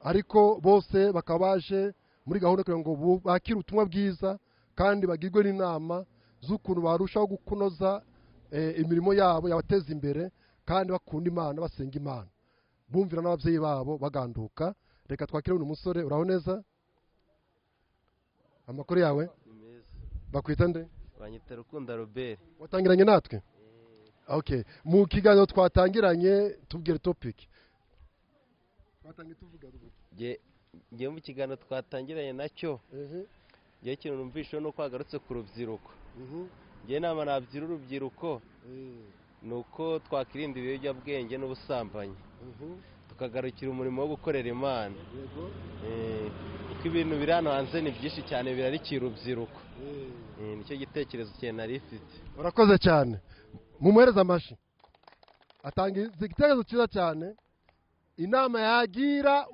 ariko bose bakaba baje muri gahunda kugira ngo bakire ubutumwa bwiza kandi bagirwe n'inama z'ukuntu barushaho kunoza imirimo yabo yabateza imbere kandi bakunda Imana basenga Imana bumvira n'ababyeyi babo baganduka. Reka twakire uyu musore. Uraho neza? Amakuru yawe? Bakwita nde? Banyita Rukundo Robert. Watangiranye natwe? Okay. Mu kiganiro twatangiranye tubwire topic. Twatangiye tuvuga Ngiye mu kiganiro twatangiranye nacyo. Ngiye kintu numvishe no kwagarutse ku rubyiruko. Ngiye nama nabyira urubyiruko. Nuko twakirinda ibiyobyabwenge n'ubusambanyi. Tukagarukira umurimo wo gukorera Imana. Uko ibintu biri hano hanze ni byinshi cyane birarikira urubyiruko. Nicyo gitekerezo cye nari ifite. Urakoze cyane. Mumuhereza amashi. Atanga igitekerezo cyiza cyane. Inama yagira